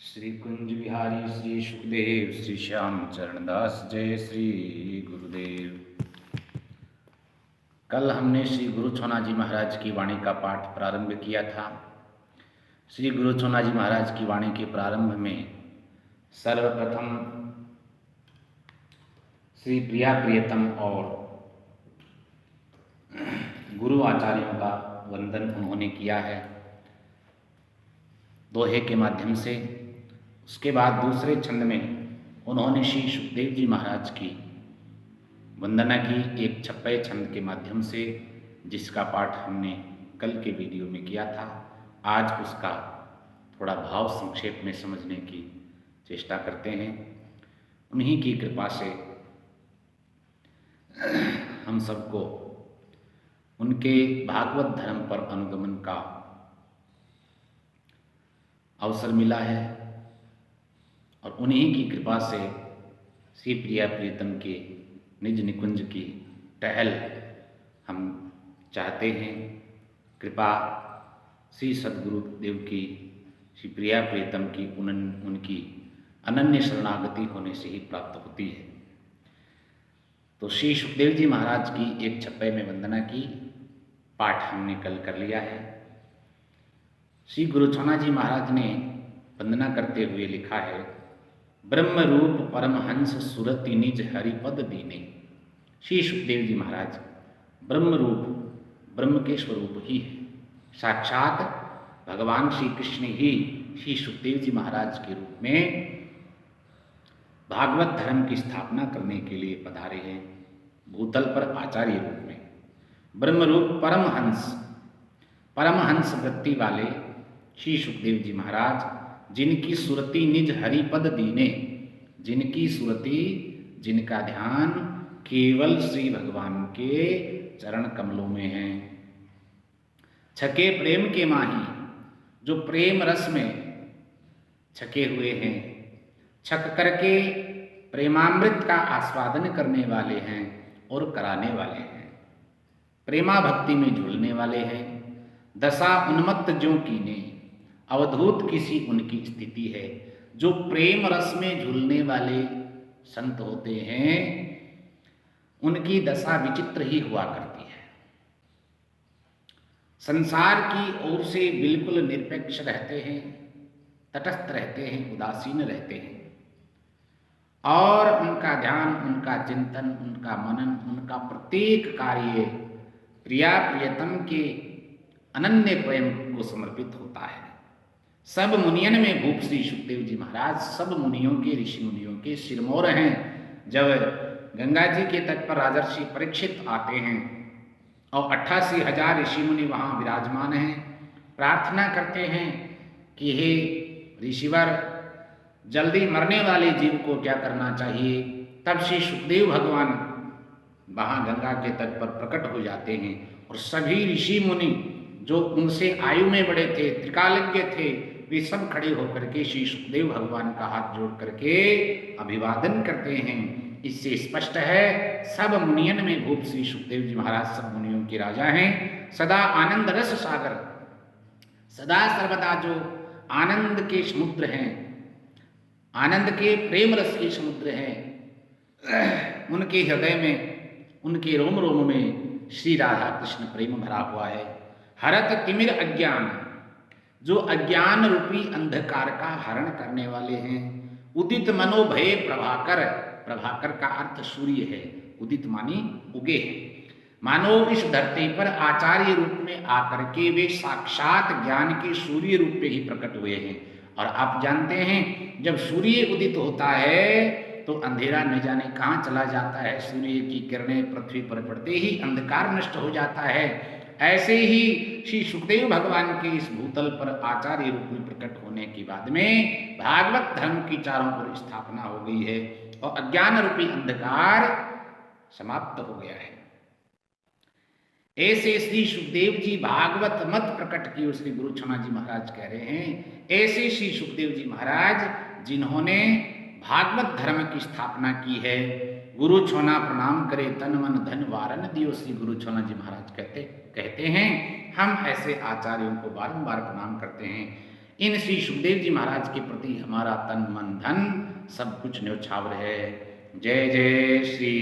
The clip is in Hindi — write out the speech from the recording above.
श्री कुंज बिहारी श्री सुखदेव श्री श्याम चरणदास जय श्री गुरुदेव। कल हमने श्री गुरु छोना जी महाराज की वाणी का पाठ प्रारंभ किया था। श्री गुरु छोना जी महाराज की वाणी के प्रारंभ में सर्वप्रथम श्री प्रिया प्रियतम और गुरु आचार्यों का वंदन उन्होंने किया है दोहे के माध्यम से। उसके बाद दूसरे छंद में उन्होंने श्री सुखदेव जी महाराज की वंदना की एक छप्पे छंद के माध्यम से, जिसका पाठ हमने कल के वीडियो में किया था। आज उसका थोड़ा भाव संक्षेप में समझने की चेष्टा करते हैं। उन्हीं की कृपा से हम सबको उनके भागवत धर्म पर अनुगमन का अवसर मिला है और उन्हीं की कृपा से श्री प्रिया प्रीतम के निज निकुंज की टहल हम चाहते हैं। कृपा श्री सद्गुरुदेव की श्री प्रिया प्रीतम की उनकी अनन्य शरणागति होने से ही प्राप्त होती है। तो श्री सुखदेव जी महाराज की एक छप्पे में वंदना की पाठ हमने कल कर लिया है। श्री गुरु छोना जी महाराज ने वंदना करते हुए लिखा है, ब्रह्म रूप परमहंस सुरति निज हरिपद दीने। श्री सुखदेव जी महाराज ब्रह्म रूप, ब्रह्म के स्वरूप ही है। साक्षात भगवान श्री कृष्ण ही श्री सुखदेव जी महाराज के रूप में भागवत धर्म की स्थापना करने के लिए पधारे हैं, भूतल पर आचार्य रूप में। ब्रह्म रूप परमहंस, परमहंस वृत्ति वाले श्री सुखदेव जी महाराज, जिनकी सुरति निज हरिपद दीने, जिनकी सुरति, जिनका ध्यान केवल श्री भगवान के चरण कमलों में है। छके प्रेम के माही, जो प्रेम रस में छके हुए हैं, छक करके प्रेमामृत का आस्वादन करने वाले हैं और कराने वाले हैं, प्रेमा भक्ति में झूलने वाले हैं। दशा उन्मत्त जो कीने, अवधूत किसी उनकी स्थिति है। जो प्रेम रस में झूलने वाले संत होते हैं, उनकी दशा विचित्र ही हुआ करती है। संसार की ओर से बिल्कुल निरपेक्ष रहते हैं, तटस्थ रहते हैं, उदासीन रहते हैं, और उनका ध्यान, उनका चिंतन, उनका मनन, उनका प्रत्येक कार्य प्रिया प्रियतम के अनन्य प्रेम को समर्पित होता है। सब मुनियन में भूप श्री सुखदेव जी महाराज सब मुनियों के, ऋषि मुनियों के सिरमौर हैं। जब गंगा जी के तट पर राजर्षि परीक्षित आते हैं और 88,000 ऋषि मुनि वहाँ विराजमान हैं, प्रार्थना करते हैं कि हे ऋषिवर, जल्दी मरने वाले जीव को क्या करना चाहिए। तब श्री सुखदेव भगवान वहाँ गंगा के तट पर प्रकट हो जाते हैं और सभी ऋषि मुनि जो उनसे आयु में बड़े थे, त्रिकालज्ञ थे, वे सब खड़े होकर के श्री सुखदेव भगवान का हाथ जोड़ करके अभिवादन करते हैं। इससे स्पष्ट है सब मुनियन में भूप श्री सुखदेव जी महाराज सब मुनियों के राजा हैं। सदा आनंद रस सागर, सदा सर्वदा जो आनंद के समुद्र हैं, आनंद के प्रेम रस के समुद्र हैं, उनके हृदय में, उनके रोम रोम में श्री राधा कृष्ण प्रेम भरा हुआ है। हरत तिमिर अज्ञान, जो अज्ञान रूपी अंधकार का हरण करने वाले हैं। उदित मनो भय प्रभाकर, प्रभाकर का अर्थ सूर्य है, उदित मानी उगे हैं। मानो इस धरती पर आचार्य रूप में आकर के वे साक्षात ज्ञान के सूर्य रूप में ही प्रकट हुए हैं। और आप जानते हैं जब सूर्य उदित होता है तो अंधेरा न जाने कहाँ चला जाता है। सूर्य की किरणें पृथ्वी पर पड़ते ही अंधकार नष्ट हो जाता है। ऐसे ही श्री सुखदेव भगवान के इस भूतल पर आचार्य रूप में प्रकट होने के बाद में भागवत धर्म की चारों ओर स्थापना हो गई है और अज्ञान रूपी अंधकार समाप्त हो गया है। ऐसे श्री सुखदेव जी भागवत मत प्रकट किए श्री गुरु छोना जी महाराज कह रहे हैं। ऐसे श्री सुखदेव जी महाराज जिन्होंने भागवत धर्म की स्थापना की है। गुरु छोना प्रणाम करे तन मन धन वारन दियो, श्री गुरु छोना जी महाराज कहते हैं। हम ऐसे आचार्यों को बारंबार प्रणाम करते हैं। इन श्री सुखदेव जी महाराज के प्रति हमारा तन मन धन सब कुछ न्यौछावर है। जय जय श्री